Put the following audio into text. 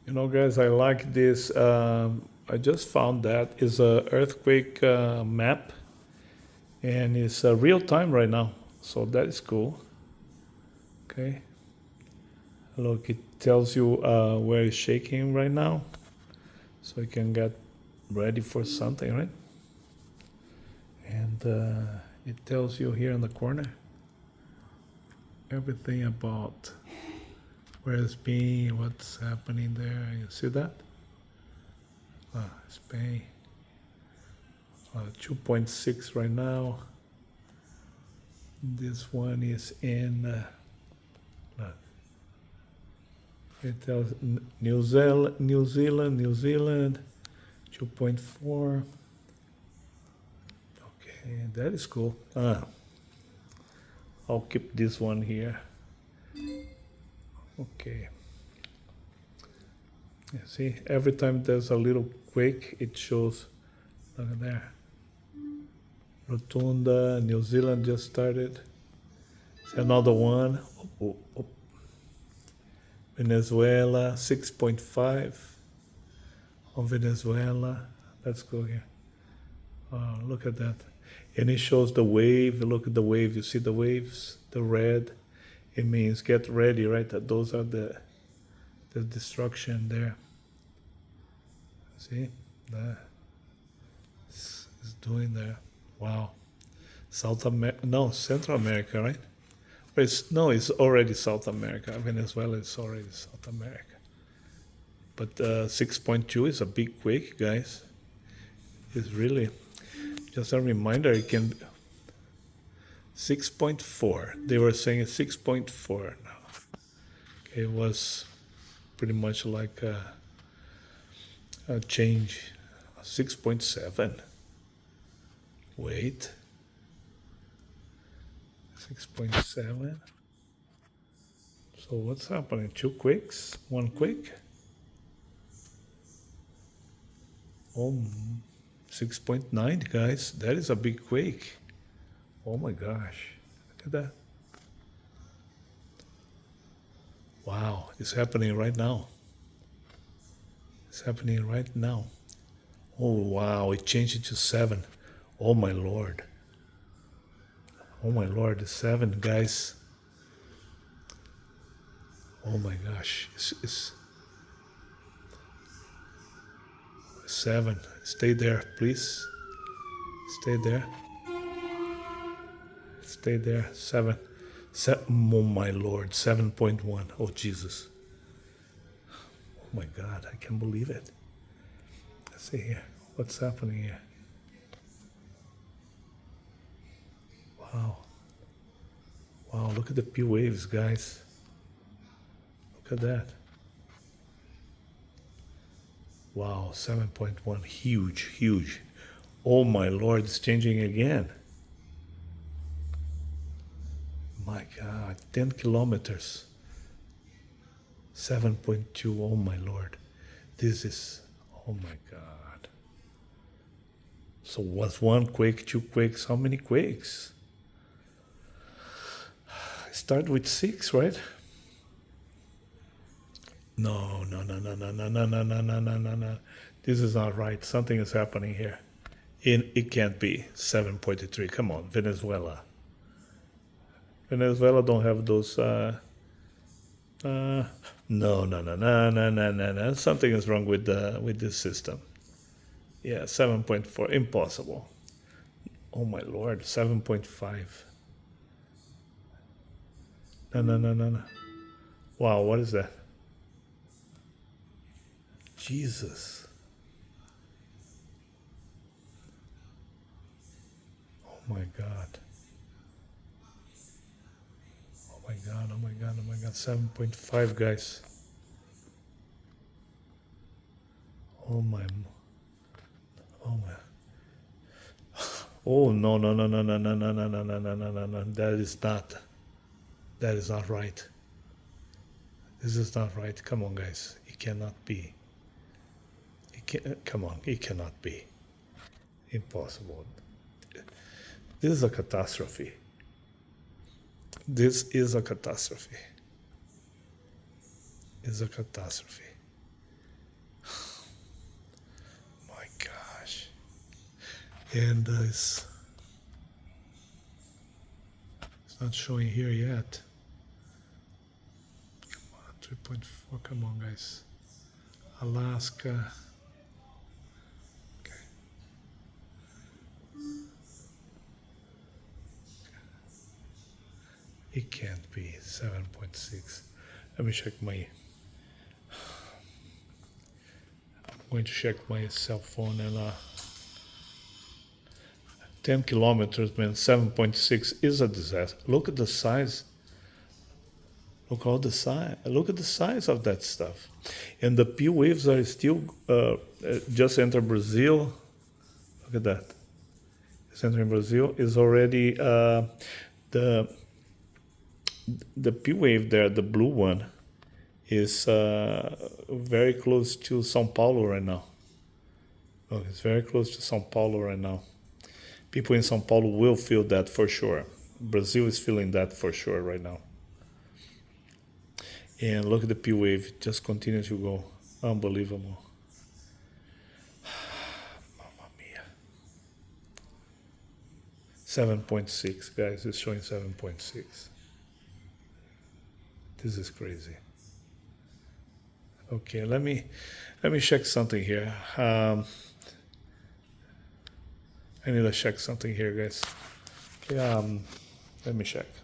You know, guys, I like this. I just found that is a earthquake map, and it's real time right now. So that is cool. Okay, look, it tells you where it's shaking right now, so you can get ready for something, right? And it tells you here in the corner everything about where it's being, what's happening there. You see that? Spain, 2.6 right now. This one is in, it tells New Zealand, 2.4. Okay, that is cool. I'll keep this one here. Okay. You see, every time there's a little quake, it shows. Look at there. Rotunda, New Zealand just started. See another one. Venezuela, 6.5 on Venezuela. Let's go here. Look at that. And it shows the wave. Look at the wave. You see the waves, the red. It means get ready, right? Those are the destruction there. See? That is doing there. Wow. South America, no, Central America, right? But it's already South America. Venezuela is already South America. But 6.2 is a big quake, guys. It's really just a reminder. It can 6.4. They were saying 6.4 now. Okay, it was pretty much like a change. 6.7. Wait. 6.7. So what's happening? 2 quakes? 1 quake? Oh, 6.9, guys. That is a big quake. Oh my gosh. Look at that. Wow, it's happening right now. It's happening right now. Oh wow, it changed it to 7. Oh my lord. Oh my lord, it's 7, guys. Oh my gosh, it's 7. Stay there, please. Stay there. Stay there. 7. Oh my lord, 7.1. Oh Jesus. Oh my God, I can't believe it. Let's see here. What's happening here? Wow. Wow, look at the P waves, guys. Look at that. Wow, 7.1. Huge, huge. Oh my lord, it's changing again. My God, 10 kilometers. 7.2. Oh my lord. This is, oh my God. So was 1 quake, 2 quakes? How many quakes? Start with 6, right? No. This is not right. Something is happening here. It can't be 7.3. Come on, Venezuela. Venezuela don't have those. No. Something is wrong with this system. Yeah, 7.4. Impossible. Oh my lord, 7.5. No. Wow, what is that? Jesus. Oh my God. Oh my God. 7.5, guys. Oh my. Oh my. Oh no. That is not right. This is not right. Come on, guys. It cannot be. Come on, it cannot be. Impossible. This is a catastrophe. This is a catastrophe. It's a catastrophe. and it's not showing here yet. 3.4, come on guys. Alaska. Okay. It can't be 7.6. Let me check my, I'm going to check my cell phone and 10 kilometers, man, 7.6 is a disaster. Look at the size. Look all the size. Look at the size of that stuff. And the P waves are still just enter Brazil. Look at that. It's entering Brazil is already the P wave there, the blue one, is very close to São Paulo right now. Look, it's very close to São Paulo right now. People in São Paulo will feel that for sure. Brazil is feeling that for sure right now. And look at the P wave, it just continues to go. Unbelievable. Mamma mia. 7.6, guys, it's showing 7.6. This is crazy. Okay, let me check something here. I need to check something here, guys. Okay, let me check.